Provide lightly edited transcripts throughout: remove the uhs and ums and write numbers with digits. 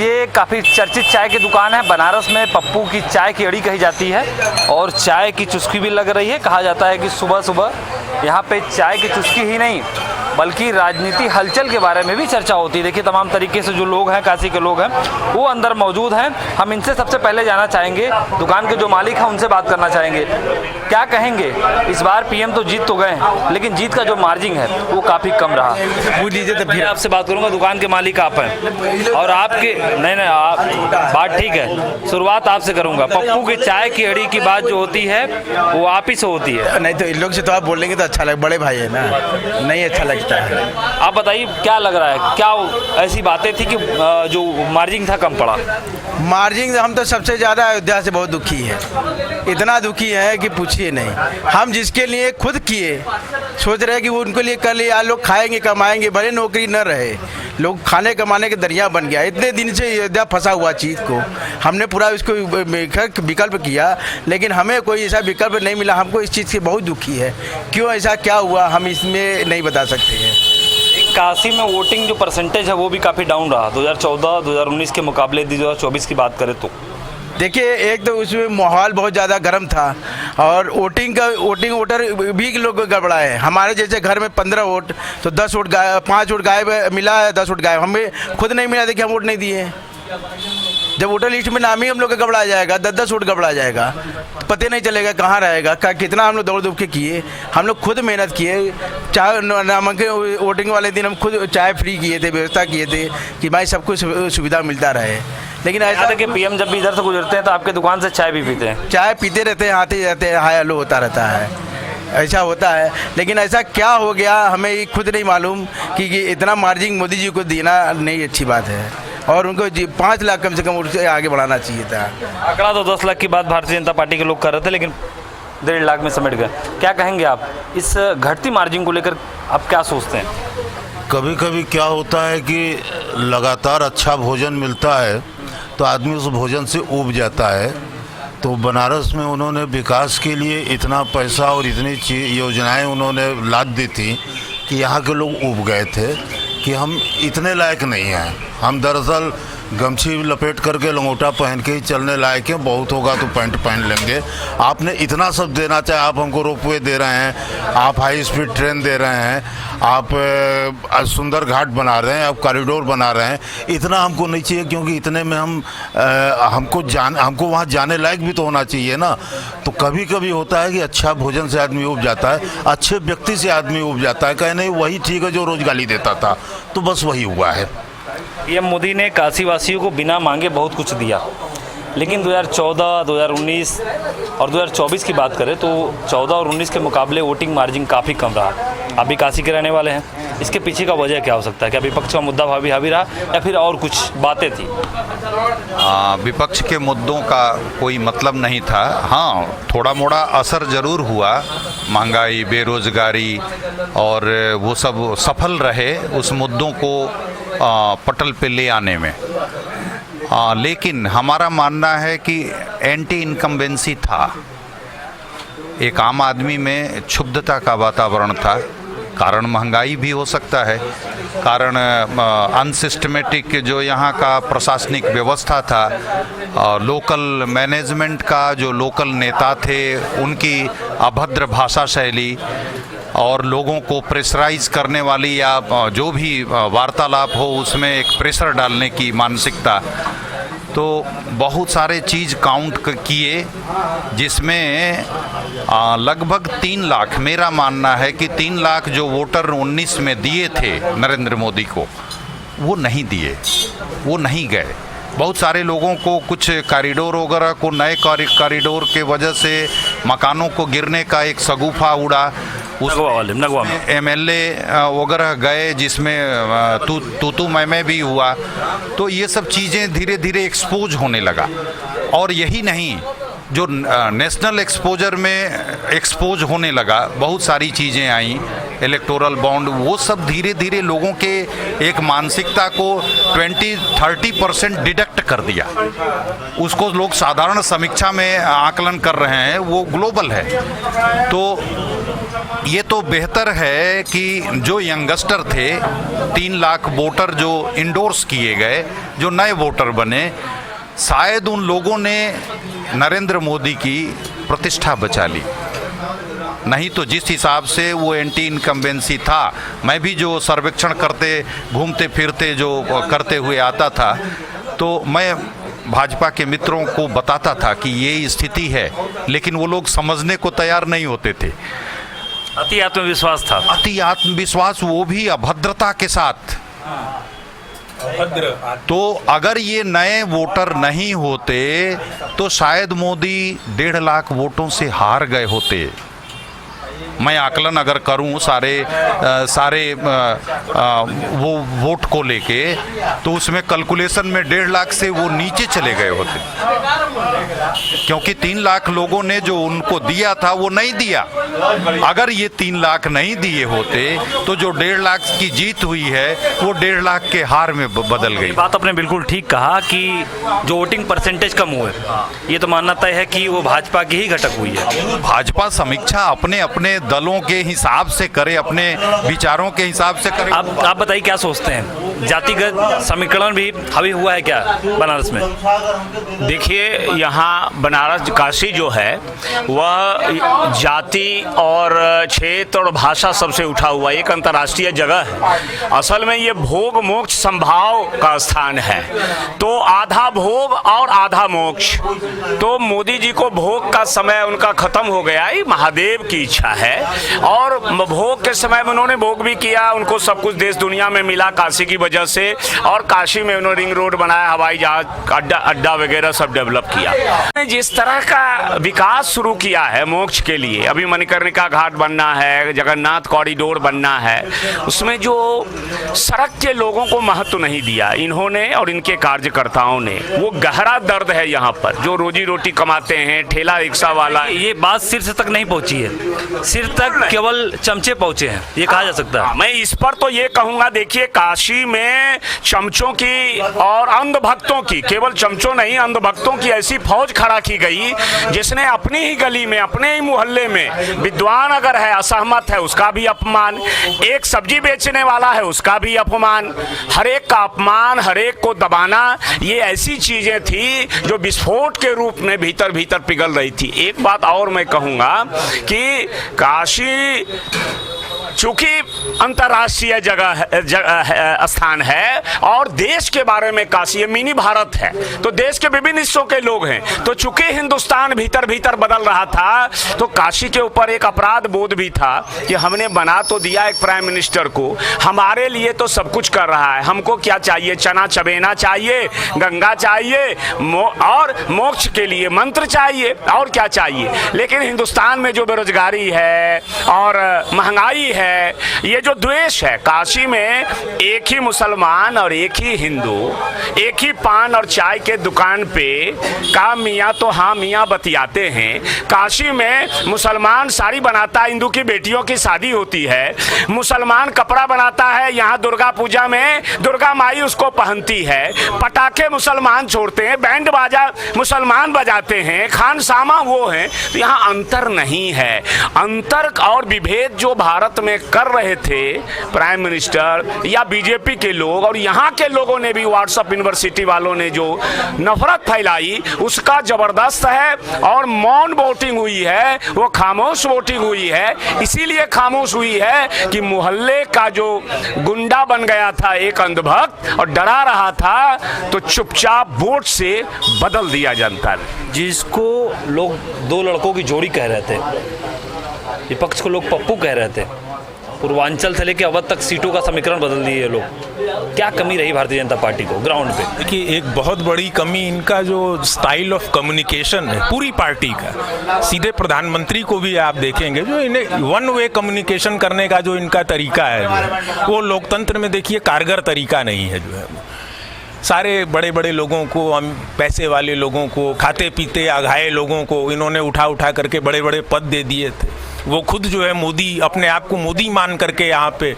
ये काफ़ी चर्चित चाय की दुकान है। बनारस में पप्पू की चाय की अड़ी कही जाती है और चाय की चुस्की भी लग रही है। कहा जाता है कि सुबह सुबह यहाँ पे चाय की चुस्की ही नहीं बल्कि राजनीति हलचल के बारे में भी चर्चा होती है। देखिए तमाम तरीके से जो लोग हैं, काशी के लोग हैं, वो अंदर मौजूद हैं। हम इनसे सबसे पहले जाना चाहेंगे, दुकान के जो मालिक हैं उनसे बात करना चाहेंगे। क्या कहेंगे, इस बार पीएम तो जीत तो गए लेकिन जीत का जो मार्जिन है वो काफ़ी कम रहा। पूछ लीजिए तो फिर आपसे बात करूँगा। दुकान के मालिक आप हैं और आपके नहीं आप बात ठीक है, शुरुआत आपसे करूँगा। पप्पू की चाय की अड़ी की बात जो होती है वो आप ही से होती है। नहीं तो इन लोग से तो आप बोलेंगे तो अच्छा लगे, बड़े भाई है ना, नहीं अच्छा लगता है। आप बताइए क्या लग रहा है, क्या ऐसी बातें थी कि जो मार्जिन था कम पड़ा? मार्जिन हम तो सबसे ज़्यादा अयोध्या से बहुत दुखी है, इतना दुखी है कि पूछिए नहीं। हम जिसके लिए खुद किए सोच रहे हैं कि वो उनके लिए कर लिया, लोग खाएंगे कमाएंगे, भले नौकरी न रहे, लोग खाने कमाने के दरिया बन गया। इतने दिन से अयोध्या फंसा हुआ चीज़ को हमने पूरा इसको विकल्प किया लेकिन हमें कोई ऐसा विकल्प नहीं मिला। हमको इस चीज़ से बहुत दुखी है। क्यों ऐसा क्या हुआ हम इसमें नहीं बता सकते हैं। काशी में वोटिंग जो परसेंटेज है वो भी काफ़ी डाउन रहा 2014-2019 के मुकाबले। 2024 की बात करें तो देखिए, एक तो उसमें माहौल बहुत ज़्यादा गर्म था और वोटर भी लोग गड़बड़ाए। हमारे जैसे घर में 15 वोट तो 10 वोट 5 वोट गायब मिला है, 10 वोट गायब। हमें खुद नहीं मिला, देखिए हम वोट नहीं दिए। जब वोटर लिस्ट में नाम ही हम लोग का गड़बड़ा जाएगा, 10-10 वोट गड़बड़ा जाएगा, तो पता नहीं चलेगा कहाँ रहेगा। कितना हम लोग दौड़ धूप के किए, हम लोग खुद मेहनत किए। चाहे नामांकन वोटिंग वाले दिन हम खुद चाय फ्री किए थे, व्यवस्था किए थे कि भाई सबको सुविधा मिलता रहे। लेकिन ऐसा कि पीएम जब भी इधर से गुजरते हैं तो आपके दुकान से चाय भी पीते हैं? चाय पीते रहते हैं, आते जाते हैं, हाय हेलो होता रहता है, ऐसा होता है। लेकिन ऐसा क्या हो गया हमें खुद नहीं मालूम कि इतना मार्जिन मोदी जी को देना नहीं अच्छी बात है और उनको 5 लाख कम से कम उससे आगे बढ़ाना चाहिए था। आंकड़ा तो 10 लाख की बात भारतीय जनता पार्टी के लोग कर रहे थे लेकिन 1.5 लाख में समेट गए। क्या कहेंगे आप इस घटती मार्जिन को लेकर, आप क्या सोचते हैं? कभी कभी क्या होता है कि लगातार अच्छा भोजन मिलता है तो आदमी उस भोजन से ऊब जाता है। तो बनारस में उन्होंने विकास के लिए इतना पैसा और इतनी योजनाएं उन्होंने लाद दी थी कि यहाँ के लोग ऊब गए थे कि हम इतने लायक नहीं हैं। हम दरअसल गमछी लपेट करके लंगोटा पहन के ही चलने लायक हैं, बहुत होगा तो पैंट पहन लेंगे। आपने इतना सब देना चाहे, आप हमको रोपवे दे रहे हैं, आप हाई स्पीड ट्रेन दे रहे हैं, आप सुंदर घाट बना रहे हैं, आप कॉरिडोर बना रहे हैं। इतना हमको नहीं चाहिए क्योंकि इतने में हमको वहाँ जाने लायक भी तो होना चाहिए ना। तो कभी कभी होता है कि अच्छा भोजन से आदमी उब जाता है, अच्छे व्यक्ति से आदमी उब जाता है। कहे नहीं वही ठीक है जो रोज़ गाली देता था, तो बस वही हुआ है। पीएम मोदी ने काशी वासियों को बिना मांगे बहुत कुछ दिया लेकिन 2014, 2019 और 2024 की बात करें तो 14 और 19 के मुकाबले वोटिंग मार्जिन काफ़ी कम रहा। आप भी काशी के रहने वाले हैं, इसके पीछे का वजह क्या हो सकता है? क्या विपक्ष का मुद्दा हावी रहा या फिर और कुछ बातें थी? विपक्ष के मुद्दों का कोई मतलब नहीं था। हाँ, थोड़ा मोड़ा असर ज़रूर हुआ, महंगाई, बेरोज़गारी और वो सब सफल रहे उस मुद्दों को पटल पे ले आने में। लेकिन हमारा मानना है कि एंटी इनकम्बेंसी था, एक आम आदमी में क्षुब्धता का वातावरण था। कारण महंगाई भी हो सकता है, कारण अनसिस्टमेटिक जो यहाँ का प्रशासनिक व्यवस्था था, लोकल मैनेजमेंट का जो लोकल नेता थे उनकी अभद्र भाषा शैली और लोगों को प्रेशराइज करने वाली या जो भी वार्तालाप हो उसमें एक प्रेशर डालने की मानसिकता। तो बहुत सारे चीज़ काउंट किए जिसमें लगभग 3 लाख, मेरा मानना है कि 3 लाख जो वोटर 19 में दिए थे नरेंद्र मोदी को, वो नहीं दिए, वो नहीं गए। बहुत सारे लोगों को कुछ कॉरिडोर वगैरह को, नए कॉरिडोर के वजह से मकानों को गिरने का एक शगुफा उड़ा। उस नगवा में एमएलए वगैरह गए जिसमें तू मैं भी हुआ। तो ये सब चीज़ें धीरे धीरे एक्सपोज होने लगा। और यही नहीं, जो नेशनल एक्सपोजर में एक्सपोज होने लगा, बहुत सारी चीज़ें आई, इलेक्टोरल बॉन्ड, वो सब धीरे धीरे लोगों के एक मानसिकता को 20-30% डिडक्ट कर दिया। उसको लोग साधारण समीक्षा में आकलन कर रहे हैं, वो ग्लोबल है। तो ये तो बेहतर है कि जो यंगस्टर थे, 3 लाख वोटर जो इंडोर्स किए गए, जो नए वोटर बने, शायद उन लोगों ने नरेंद्र मोदी की प्रतिष्ठा बचा ली। नहीं तो जिस हिसाब से वो एंटी इनकम्बेंसी था, मैं भी जो सर्वेक्षण करते घूमते फिरते जो करते हुए आता था, तो मैं भाजपा के मित्रों को बताता था कि ये स्थिति है, लेकिन वो लोग समझने को तैयार नहीं होते थे। अति आत्मविश्वास था, अति आत्मविश्वास, वो भी अभद्रता के साथ। तो अगर ये नए वोटर नहीं होते तो शायद मोदी 1.5 लाख वोटों से हार गए होते। मैं आकलन अगर करूं सारे वो वोट को लेके, तो उसमें कैलकुलेशन में 1.5 लाख से वो नीचे चले गए होते, क्योंकि 3 लाख लोगों ने जो उनको दिया था वो नहीं दिया। अगर ये 3 लाख नहीं दिए होते तो जो 1.5 लाख की जीत हुई है वो 1.5 लाख के हार में बदल गई। बात आपने बिल्कुल ठीक कहा कि जो वोटिंग परसेंटेज कम हुए, ये तो मानना तय है कि वो भाजपा की ही घटक हुई है। भाजपा समीक्षा अपने अपने दलों के हिसाब से करे, अपने विचारों के हिसाब से करे। आप बताइए क्या सोचते हैं, जातिगत समीकरण भी हावी हुआ है क्या बनारस में? देखिए, यहाँ बनारस काशी जो है वह जाति और क्षेत्र और भाषा सबसे उठा हुआ एक अंतर्राष्ट्रीय जगह है। असल में ये भोग मोक्ष संभाव का स्थान है, तो आधा भोग और आधा मोक्ष। तो मोदी जी को भोग का समय उनका खत्म हो गया, ये महादेव की इच्छा है। और भोग के समय में उन्होंने भोग भी किया, उनको सब कुछ देश दुनिया में मिला काशी की वजह से, और काशी में उन्होंने रिंग रोड बनाया, हवाई जहाज अड्डा वगैरह सब डेवलप किया। जिस तरह का विकास शुरू किया है मोक्ष के लिए, अभी मणिकर्णिका घाट बनना है, जगन्नाथ कॉरिडोर बनना है, उसमें जो सड़क के लोगों को महत्व नहीं दिया इन्होंने और इनके कार्यकर्ताओं ने। वो गहरा दर्द है यहाँ पर, जो रोजी रोटी कमाते हैं, ठेला रिक्शा वाला। ये बात शीर्ष तक नहीं पहुंची है, सिर तक केवल चमचे पहुंचे हैं, ये कहा जा सकता है। मैं इस पर तो ये कहूंगा, देखिए काशी में चमचों की और अंधभक्तों की, केवल चमचों नहीं अंधभक्तों की ऐसी फौज खड़ा की गई, जिसने अपनी ही गली में, अपने ही मोहल्ले में विद्वान अगर है, असहमत है, उसका भी अपमान, एक सब्जी बेचने वाला है उसका भी अपमान, हर एक का अपमान, हर एक को दबाना, ये ऐसी चीजें थी जो विस्फोट के रूप में भीतर भीतर पिघल रही थी। एक बात और मैं कहूंगा कि काशी चूंकि अंतर्राष्ट्रीय स्थान है और देश के बारे में काशी, ये मिनी भारत है, तो देश के विभिन्न हिस्सों के लोग हैं, तो चूंकि हिंदुस्तान भीतर भीतर बदल रहा था, तो काशी के ऊपर एक अपराध बोध भी था कि हमने बना तो दिया एक प्राइम मिनिस्टर को, हमारे लिए तो सब कुछ कर रहा है, हमको क्या चाहिए, चना चबेना चाहिए, गंगा चाहिए, और मोक्ष के लिए मंत्र चाहिए, और क्या चाहिए। लेकिन हिंदुस्तान में जो बेरोजगारी है और महंगाई है, ये जो द्वेष है, काशी में एक ही मुसलमान और एक ही हिंदू एक ही पान और चाय के दुकान पे का मियाँ तो हाँ मियाँ बतियाते हैं। काशी में मुसलमान साड़ी बनाता है, हिंदू की बेटियों की शादी होती है, मुसलमान कपड़ा बनाता है, यहाँ दुर्गा पूजा में दुर्गा माई उसको पहनती है, पटाखे मुसलमान छोड़ते हैं, बैंड बाजा मुसलमान बजाते हैं, खानसामा वो है। तो यहाँ अंतर नहीं है। अंतर और विभेद जो भारत में कर रहे थे प्राइम मिनिस्टर या बीजेपी के लोग, और यहाँ के लोगों ने भी, व्हाट्सएप यूनिवर्सिटी वालों ने जो नफरत फैलाई, उसका जबरदस्त है। और मौन वोटिंग हुई है, वो खामोश वोटिंग हुई है। इसीलिए खामोश हुई है कि मोहल्ले का जो गुंडा बन गया था एक अंधभक्त और डरा रहा था, तो चुपचाप वोट से बदल दिया जनता ने। जिसको लोग 2 लड़कों की जोड़ी कह रहे थे, विपक्ष को लोग पप्पू कह रहे थे, पूर्वांचल से लेकर अवध तक सीटों का समीकरण बदल दिए लोग। क्या कमी रही भारतीय जनता पार्टी को ग्राउंड पे? देखिए, एक बहुत बड़ी कमी इनका जो स्टाइल ऑफ कम्युनिकेशन है पूरी पार्टी का। सीधे प्रधानमंत्री को भी आप देखेंगे, जो इन्हें वन वे कम्युनिकेशन करने का जो इनका तरीका है, वो लोकतंत्र में देखिए कारगर तरीका नहीं है। जो है सारे बड़े बड़े लोगों को, पैसे वाले लोगों को, खाते पीते अघाए लोगों को इन्होंने उठा उठा करके बड़े बड़े पद दे दिए थे। वो खुद जो है मोदी, अपने आप को मोदी मान करके यहाँ पे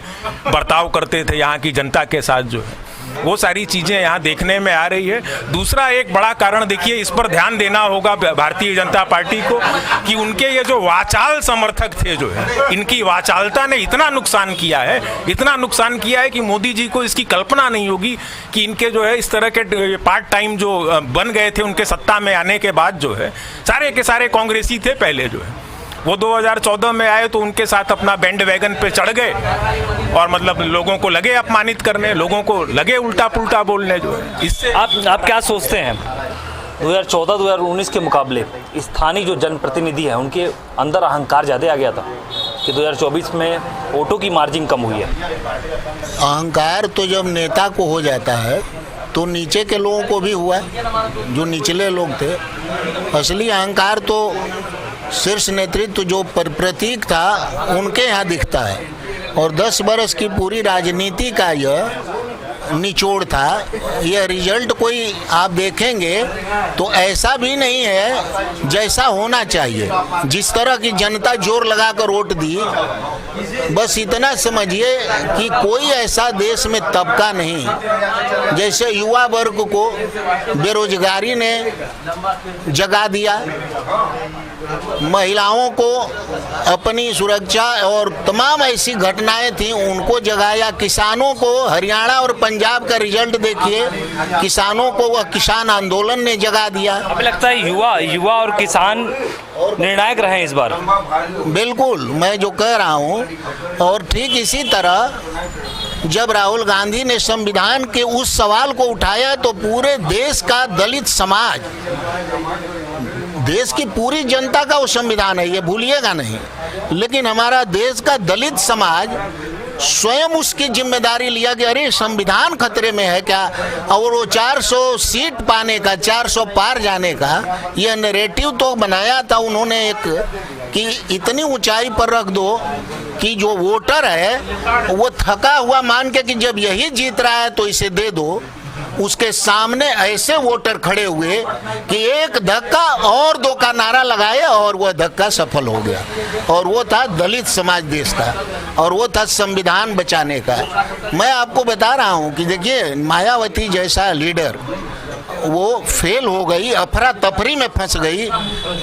बर्ताव करते थे यहाँ की जनता के साथ जो है। वो सारी चीज़ें यहाँ देखने में आ रही है। दूसरा एक बड़ा कारण देखिए, इस पर ध्यान देना होगा भारतीय जनता पार्टी को कि उनके ये जो वाचाल समर्थक थे जो है, इनकी वाचालता ने इतना नुकसान किया है कि मोदी जी को इसकी कल्पना नहीं होगी कि इनके जो है इस तरह के पार्ट टाइम जो बन गए थे उनके सत्ता में आने के बाद जो है, सारे के सारे कांग्रेसी थे पहले जो है, वो 2014 में आए तो उनके साथ अपना बैंड वैगन पे चढ़ गए और मतलब लोगों को लगे अपमानित करने, लोगों को लगे उल्टा पुल्टा बोलने जो है। इससे आप क्या सोचते हैं 2014-2019 के मुकाबले स्थानीय जो जनप्रतिनिधि हैं उनके अंदर अहंकार ज़्यादा आ गया था कि 2024 में वोटों की मार्जिन कम हुई है? अहंकार तो जब नेता को हो जाता है तो नीचे के लोगों को भी हुआ, जो निचले लोग थे। असली अहंकार तो शीर्ष नेतृत्व जो प्रतीक था उनके यहाँ दिखता है, और 10 बरस की पूरी राजनीति का यह निचोड़ था। यह रिजल्ट कोई आप देखेंगे तो ऐसा भी नहीं है जैसा होना चाहिए। जिस तरह की जनता जोर लगाकर वोट दी, बस इतना समझिए कि कोई ऐसा देश में तबका नहीं जैसे युवा वर्ग को बेरोजगारी ने जगा दिया, महिलाओं को अपनी सुरक्षा और तमाम ऐसी घटनाएं थी उनको जगाया, किसानों को हरियाणा और पंजाब का रिजल्ट देखिए, किसानों को वह किसान आंदोलन ने जगा दिया। हमें लगता है युवा और किसान निर्णायक रहे इस बार। बिल्कुल, मैं जो कह रहा हूँ। और ठीक इसी तरह जब राहुल गांधी ने संविधान के उस सवाल को उठाया तो पूरे देश का दलित समाज, देश की पूरी जनता का वो संविधान है, ये भूलिएगा नहीं, लेकिन हमारा देश का दलित समाज स्वयं उसकी जिम्मेदारी लिया कि अरे संविधान खतरे में है क्या, और वो 400 सीट पाने का, 400 पार जाने का यह नैरेटिव तो बनाया था उन्होंने एक, कि इतनी ऊंचाई पर रख दो कि जो वोटर है वो थका हुआ मान के कि जब यही जीत रहा है तो इसे दे दो। उसके सामने ऐसे वोटर खड़े हुए कि एक धक्का और 2 का नारा लगाया और वह धक्का सफल हो गया, और वो था दलित समाज देश का, और वो था संविधान बचाने का। मैं आपको बता रहा हूँ कि देखिए मायावती जैसा लीडर वो फेल हो गई, अफरा तफरी में फंस गई,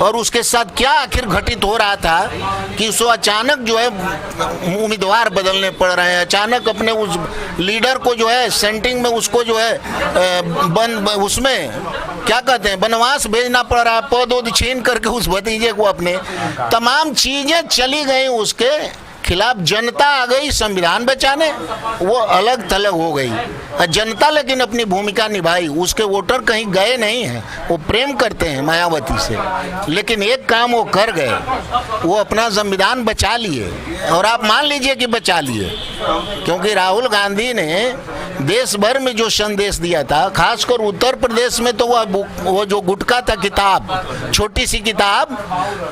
और उसके साथ क्या आखिर घटित हो रहा था कि उसको अचानक जो है उम्मीदवार बदलने पड़ रहे हैं, अचानक अपने उस लीडर को जो है सेंटिंग में उसको जो है उसमें क्या कहते हैं बनवास भेजना पड़ रहा है, पद उद छीन करके उस भतीजे को अपने, तमाम चीजें चली गई उसके खिलाफ। जनता आ गई संविधान बचाने, वो अलग थलग हो गई। जनता लेकिन अपनी भूमिका निभाई, उसके वोटर कहीं गए नहीं हैं, वो प्रेम करते हैं मायावती से, लेकिन एक काम वो कर गए, वो अपना संविधान बचा लिए। और आप मान लीजिए कि बचा लिए, क्योंकि राहुल गांधी ने देश भर में जो संदेश दिया था, खासकर उत्तर प्रदेश में तो वो जो गुटखा था किताब, छोटी सी किताब,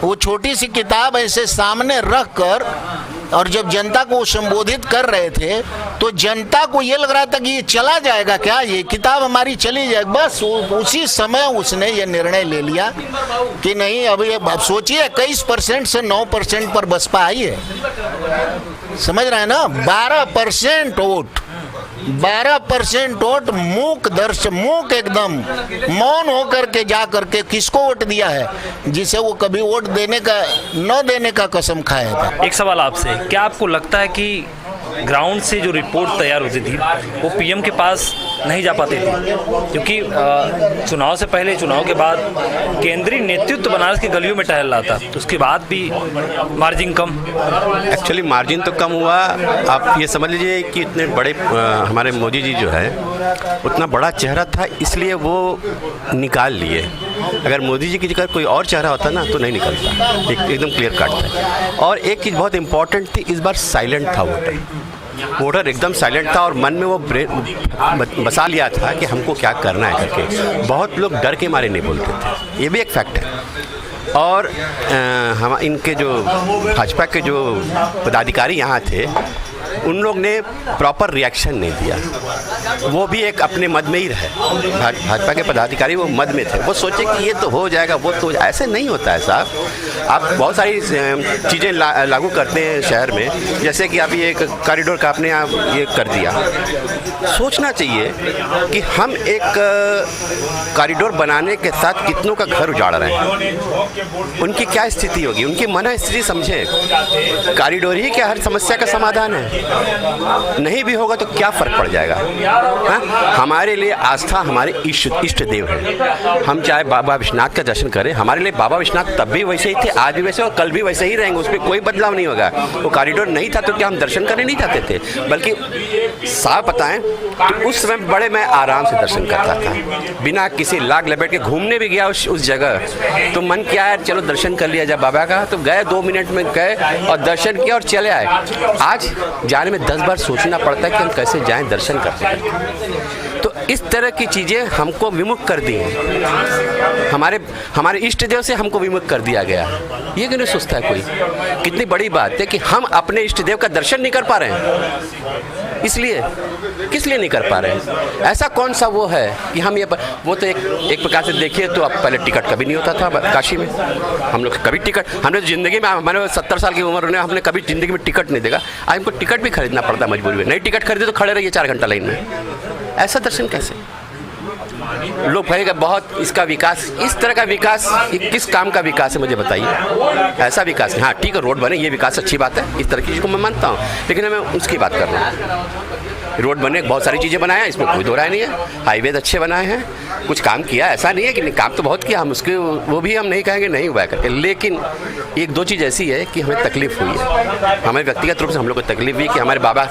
वो छोटी सी किताब ऐसे सामने रख कर, और जब जनता को संबोधित कर रहे थे तो जनता को ये लग रहा था कि ये चला जाएगा क्या, ये किताब हमारी चली जाएगी। बस उसी समय उसने ये निर्णय ले लिया कि नहीं, अब ये सोचिए 21% से 9% पर बसपा आई है, समझ रहे हैं ना, 12% वोट, 12% वोट मूक एकदम मौन होकर के जा करके किसको वोट दिया है, जिसे वो कभी वोट देने का न देने का कसम खाया था। एक सवाल आपसे, क्या आपको लगता है कि ग्राउंड से जो रिपोर्ट तैयार होती थी वो पीएम के पास नहीं जा पाती थी, क्योंकि चुनाव से पहले चुनाव के बाद केंद्रीय नेतृत्व बनारस की गलियों में टहल रहा था, तो उसके बाद भी मार्जिन कम? एक्चुअली मार्जिन तो कम हुआ। आप ये समझ लीजिए कि इतने बड़े हमारे मोदी जी जो है उतना बड़ा चेहरा था, इसलिए वो निकाल लिए। अगर मोदी जी की जगह कोई और चेहरा होता ना तो नहीं निकलता, एकदम क्लियर कट था। और एक चीज़ बहुत इंपॉर्टेंट थी, इस बार साइलेंट था वोटर एकदम साइलेंट था, और मन में वो बसा लिया था कि हमको क्या करना है करके। बहुत लोग डर के मारे नहीं बोलते थे, ये भी एक फैक्ट है। और हम इनके जो भाजपा के जो पदाधिकारी यहाँ थे उन लोग ने प्रॉपर रिएक्शन नहीं दिया। वो भी एक अपने मद में ही रहे, भाजपा के पदाधिकारी वो मद में थे, वो सोचे कि ये तो हो जाएगा, वो तो ऐसे नहीं होता है साहब। आप बहुत सारी चीज़ें लागू करते हैं शहर में, जैसे कि अभी एक कॉरिडोर का आपने ये कर दिया। सोचना चाहिए कि हम एक कॉरिडोर बनाने के साथ कितनों का घर उजाड़ रहे हैं, उनकी क्या स्थिति होगी, उनकी मन स्थिति समझें। कॉरिडोर ही क्या हर समस्या का समाधान है? नहीं भी होगा तो क्या फ़र्क पड़ जाएगा? हाँ? हमारे लिए आस्था हमारे इष्ट देव है। हम चाहे बाबा विश्वनाथ का दर्शन करें, हमारे लिए बाबा विश्वनाथ तब भी वैसे ही थे, आज भी वैसे और कल भी वैसे ही रहेंगे, उस पर कोई बदलाव नहीं होगा। वो कॉरिडोर नहीं था तो क्या हम दर्शन करने नहीं जाते थे? बल्कि साफ बताएं तो उस समय बड़े मैं आराम से दर्शन करता था, बिना किसी लाग लपेट के। घूमने भी गया उस जगह तो मन क्या है, चलो दर्शन कर लिया जाए बाबा का, तो गए 2 मिनट में गए और दर्शन किया और चले आए। आज जाने में 10 बार सोचना पड़ता है कि हम कैसे जाएं दर्शन करते। तो इस तरह की चीज़ें हमको विमुख कर दी हैं, हमारे इष्ट देव से हमको विमुख कर दिया गया। ये क्यों नहीं सोचता है कोई? कितनी बड़ी बात है कि हम अपने इष्ट देव का दर्शन नहीं कर पा रहे हैं। इसलिए किस लिए नहीं कर पा रहे हैं? ऐसा कौन सा वो है कि हम ये वो तो एक प्रकार से देखिए तो अब पहले टिकट कभी नहीं होता था काशी में। हम लोग कभी टिकट, हमने ज़िंदगी में, मैंने 70 साल की उम्र में हमने कभी ज़िंदगी में टिकट नहीं देखा। आज हमको टिकट भी खरीदना पड़ता है मजबूरी में। नहीं टिकट खरीदे तो खड़े रहिए 4 घंटा लाइन में। ऐसा दर्शन कैसे? लोग कहेंगे बहुत इसका विकास, इस तरह का विकास किस काम का विकास है मुझे बताइए? ऐसा विकास है। हाँ ठीक है, रोड बने, ये विकास अच्छी बात है, इस तरह की चीज़ को मैं मानता हूँ, लेकिन मैं उसकी बात कर रहा हूँ। रोड बने, बहुत सारी चीज़ें बनाए हैं, इसमें कोई दो राय नहीं है। हाईवे अच्छे बनाए हैं, कुछ काम किया, ऐसा नहीं है कि नहीं, काम तो बहुत किया, हम उसके वो भी हम नहीं कहेंगे नहीं हुआ करके। लेकिन 1-2 चीज़ ऐसी है कि हमें तकलीफ हुई है, हमें व्यक्तिगत रूप से हम लोग को तकलीफ हुई कि हमारे बाबा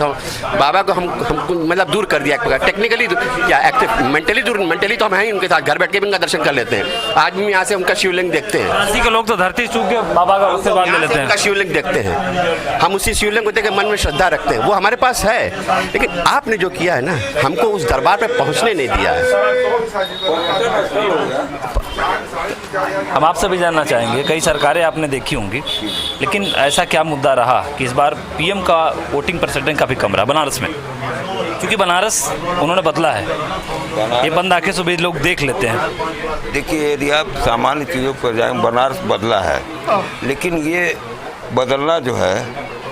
को हमको मतलब दूर कर दिया एक प्रकार, टेक्निकली या एक्टिव, मेंटली दूर। मेंटली तो हम हैं ही उनके साथ, घर बैठ के भी उनका दर्शन कर लेते हैं। आज भी यहाँ से उनका शिवलिंग देखते हैं। काशी के लोग तो धरती छू के बाबा का आशीर्वाद ले लेते हैं, उनका शिवलिंग देखते हैं। हम उसी शिवलिंग को देख के मन में श्रद्धा रखते हैं, वो हमारे पास है। लेकिन आपने जो किया है ना, हमको उस दरबार पे पहुंचने नहीं दिया है। हम आपसे भी जानना चाहेंगे, कई सरकारें आपने देखी होंगी, लेकिन ऐसा क्या मुद्दा रहा कि इस बार पीएम का वोटिंग परसेंटेज काफ़ी कम रहा बनारस में? क्योंकि बनारस उन्होंने बदला है, ये बंद आंखें से भी लोग देख लेते हैं। देखिए, यदि आप सामान्य चीज़ों पर जाएँ, बनारस बदला है, लेकिन ये बदलना जो है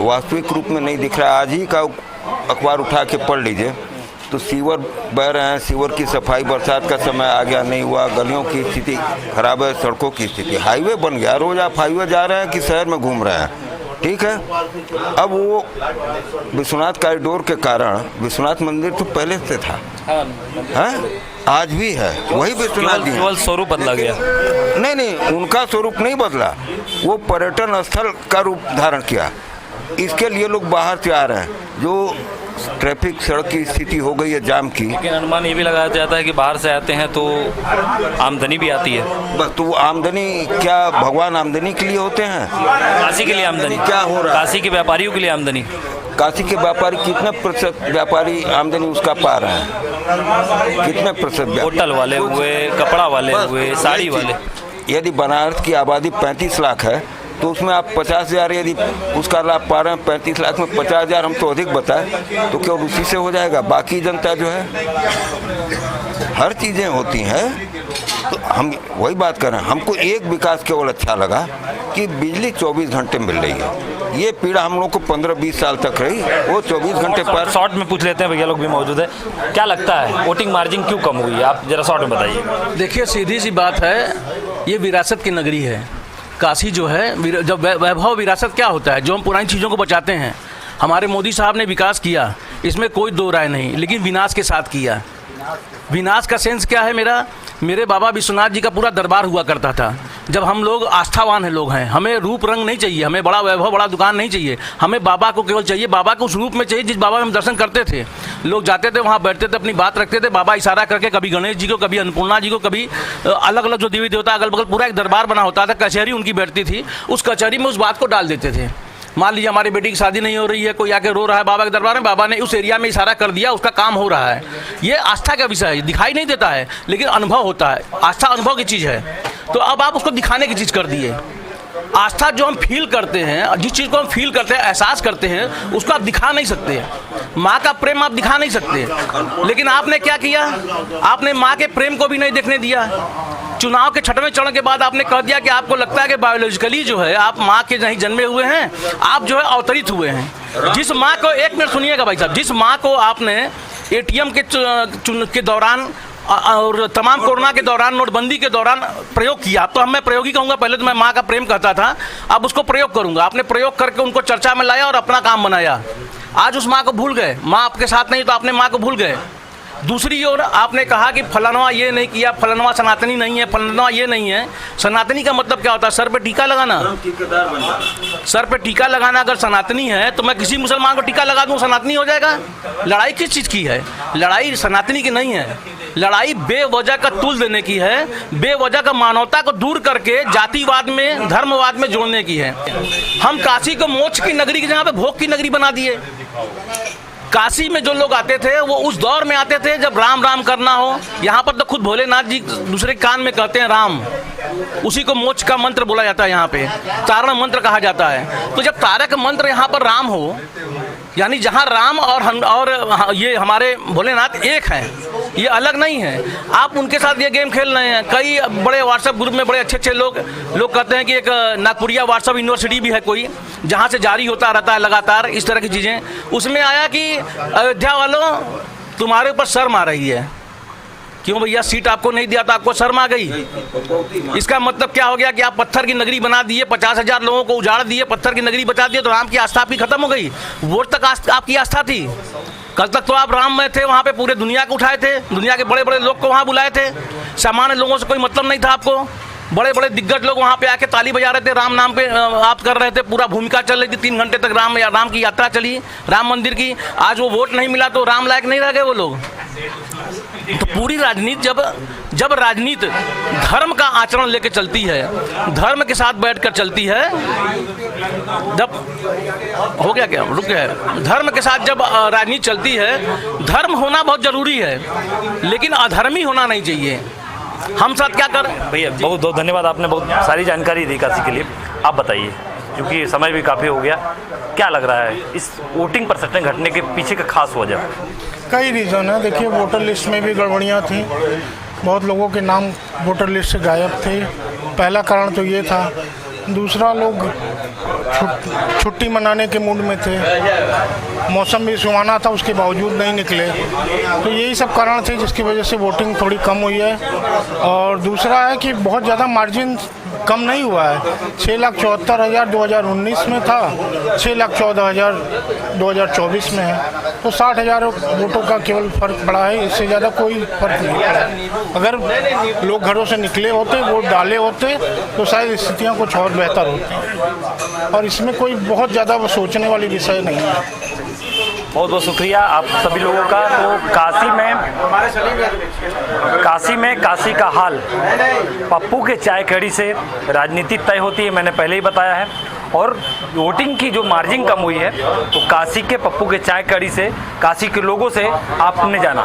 वास्तविक रूप में नहीं दिख रहा है। आज ही का अखबार उठा के पढ़ लीजिए तो सीवर बह रहे हैं, सीवर की सफाई, बरसात का समय आ गया, नहीं हुआ, गलियों की स्थिति खराब है, सड़कों की स्थिति, हाईवे बन गया, रोज आप हाईवे जा रहे हैं कि शहर में घूम रहे हैं, ठीक है। अब वो विश्वनाथ कॉरिडोर के कारण, विश्वनाथ मंदिर तो पहले से था, है, आज भी है, वही विश्वनाथ जी, केवल स्वरूप बदला गया। नहीं, उनका स्वरूप नहीं बदला, वो पर्यटन स्थल का रूप धारण किया। इसके लिए लोग बाहर से आ रहे हैं, जो ट्रैफिक सड़क की स्थिति हो गई है जाम की। लेकिन अनुमान ये भी लगाया जाता है कि बाहर से आते हैं तो आमदनी भी आती है। बस तो आमदनी क्या भगवान आमदनी के लिए होते हैं? काशी के लिए आमदनी क्या हो रहा है? काशी के व्यापारियों के लिए आमदनी। काशी के व्यापारी कितने प्रतिशत व्यापारी आमदनी उसका पा रहे हैं? कितने प्रतिशत? होटल वाले हुए, कपड़ा वाले हुए, साड़ी वाले। यदि बनारस की आबादी 35 लाख है तो उसमें आप 50,000 यदि उसका लाभ पा रहे हैं, 35 लाख में 50,000 हम तो अधिक बताएं तो केवल उसी से हो जाएगा। बाकी जनता जो है, हर चीज़ें होती हैं, तो हम वही बात कर रहे हैं। हमको एक विकास केवल अच्छा लगा कि बिजली 24 घंटे मिल रही है। ये पीड़ा हम लोग को 15-20 साल तक रही, वो 24 घंटे पर। शॉर्ट में पूछ लेते हैं, भैया लोग भी मौजूद है, क्या लगता है वोटिंग मार्जिन क्यों कम हुई है? आप जरा शॉर्ट में बताइए। देखिए, सीधी सी बात है, ये विरासत की नगरी है काशी जो है। जब वैभव विरासत क्या होता है, जो हम पुरानी चीज़ों को बचाते हैं। हमारे मोदी साहब ने विकास किया, इसमें कोई दो राय नहीं, लेकिन विनाश के साथ किया। विनाश का सेंस क्या है? मेरे बाबा विश्वनाथ जी का पूरा दरबार हुआ करता था। जब हम लोग आस्थावान है लोग हैं, हमें रूप रंग नहीं चाहिए, हमें बड़ा वैभव, बड़ा दुकान नहीं चाहिए, हमें बाबा को केवल चाहिए, बाबा को उस रूप में चाहिए जिस बाबा में हम दर्शन करते थे। लोग जाते थे, वहाँ बैठते थे, अपनी बात रखते थे, बाबा इशारा करके कभी गणेश जी को, कभी अन्नपूर्णा जी को, कभी अलग अलग जो देवी देवता अगल बगल पूरा एक दरबार बना होता था, कचहरी उनकी बैठती थी, उस कचहरी में उस बात को डाल देते थे। मान लीजिए हमारी बेटी की शादी नहीं हो रही है, कोई आके रो रहा है बाबा के दरबार में, बाबा ने उस एरिया में इशारा कर दिया, उसका काम हो रहा है। ये आस्था का विषय है, दिखाई नहीं देता है लेकिन अनुभव होता है। आस्था अनुभव की चीज़ है, तो अब आप उसको दिखाने की चीज़ कर दिए। आस्था जो हम फील करते हैं, जिस चीज़ को हम फील करते हैं, एहसास करते हैं, उसको आप दिखा नहीं सकते। माँ का प्रेम आप दिखा नहीं सकते। लेकिन आपने क्या किया, आपने माँ के प्रेम को भी नहीं देखने दिया। चुनाव के 6वें चरण के बाद आपने कह दिया कि आपको लगता है कि बायोलॉजिकली जो है आप माँ के नहीं जन्मे हुए हैं, आप जो है अवतरित हुए हैं। जिस माँ को, एक मिनट सुनिएगा भाई साहब, जिस माँ को आपने ATM के दौरान और तमाम कोरोना के दौरान, नोटबंदी के दौरान प्रयोग किया, तो मैं प्रयोग ही कहूँगा, पहले तो मैं माँ का प्रेम कहता था, अब उसको प्रयोग करूँगा। आपने प्रयोग करके उनको चर्चा में लाया और अपना काम बनाया। आज उस माँ को भूल गए, माँ आपके साथ नहीं तो आपने माँ को भूल गए। दूसरी ओर आपने कहा कि फलानवा ये नहीं किया, फलानवा सनातनी नहीं है, फलानवा ये नहीं है। सनातनी का मतलब क्या होता है? सर पे टीका लगाना। सर पे टीका लगाना अगर सनातनी है तो मैं किसी मुसलमान को टीका लगा दूं, सनातनी हो जाएगा? लड़ाई किस चीज़ की है? लड़ाई सनातनी की नहीं है। लड़ाई बेवजह का तुल देने की है, बेवजह का मानवता को दूर करके जातिवाद में, धर्मवाद में जोड़ने की है। हम काशी को मोक्ष की नगरी की जगह पे भोग की नगरी बना दिए। काशी में जो लोग आते थे वो उस दौर में आते थे जब राम राम करना हो। यहाँ पर तो खुद भोलेनाथ जी दूसरे कान में कहते हैं राम, उसी को मोक्ष का मंत्र बोला जाता है, यहाँ पे तारक मंत्र कहा जाता है। तो जब तारक मंत्र यहाँ पर राम हो, यानी जहाँ राम और ये हमारे भोलेनाथ एक हैं, ये अलग नहीं है। आप उनके साथ ये गेम खेल रहे हैं। कई बड़े व्हाट्सएप ग्रुप में बड़े अच्छे लोग कहते हैं कि एक नागपुरिया व्हाट्सएप यूनिवर्सिटी भी है कोई, जहाँ से जारी होता रहता है लगातार इस तरह की चीज़ें। उसमें आया कि अयोध्या वालों तुम्हारे ऊपर शर्म आ रही है। क्यों भैया? सीट आपको नहीं दिया तो आपको शर्म आ गई? इसका मतलब क्या हो गया कि आप पत्थर की नगरी बना दिए, 50,000 लोगों को उजाड़ दिए, पत्थर की नगरी बचा दिए, तो राम की आस्था आपकी खत्म हो गई। वोट तक आपकी आस्था थी। कल तक तो आप राम में थे, वहाँ पे पूरे दुनिया को उठाए थे, दुनिया के बड़े बड़े लोग को वहाँ बुलाए थे। सामान्य लोगों से कोई मतलब नहीं था आपको। बड़े बड़े दिग्गज लोग वहाँ पे आके ताली बजा रहे थे, राम नाम पे आप कर रहे थे, पूरा भूमिका चल रही थी, 3 घंटे तक राम की यात्रा चली, राम मंदिर की। आज वो वोट नहीं मिला तो राम लायक नहीं रह गए वो लोग। तो पूरी राजनीति, जब राजनीति धर्म का आचरण लेके चलती है, धर्म के साथ बैठकर चलती है, जब हो गया क्या रुक गया, धर्म के साथ जब राजनीति चलती है, धर्म होना बहुत जरूरी है, लेकिन अधर्मी होना नहीं चाहिए। हम साथ क्या कर भैया, बहुत बहुत धन्यवाद, आपने बहुत सारी जानकारी दी काशी के लिए। आप बताइए, क्योंकि समय भी काफ़ी हो गया, क्या लग रहा है इस वोटिंग परसेंटेज घटने के पीछे का खास वजह? कई रीज़न है। देखिए, वोटर लिस्ट में भी गड़बड़ियाँ थी, बहुत लोगों के नाम वोटर लिस्ट से गायब थे। पहला कारण तो ये था। दूसरा, लोग छुट्टी मनाने के मूड में थे, मौसम भी सुहाना था, उसके बावजूद नहीं निकले। तो यही सब कारण थे जिसकी वजह से वोटिंग थोड़ी कम हुई है। और दूसरा है कि बहुत ज़्यादा मार्जिन कम नहीं हुआ है। 6,74,000 2019 में था, 6,14,000 2024 में है। तो 60,000 वोटों का केवल फर्क पड़ा है, इससे ज़्यादा कोई फर्क नहीं पड़ा। अगर लोग घरों से निकले होते, वोट डाले होते, तो शायद स्थितियाँ कुछ और बेहतर होती। और इसमें कोई बहुत ज़्यादा सोचने वाली विषय नहीं है। बहुत बहुत शुक्रिया आप सभी लोगों का। तो काशी का हाल, पप्पू के चाय कड़ी से राजनीति तय होती है, मैंने पहले ही बताया है। और वोटिंग की जो मार्जिन कम हुई है, तो काशी के पप्पू के चाय कड़ी से, काशी के लोगों से आपने जाना।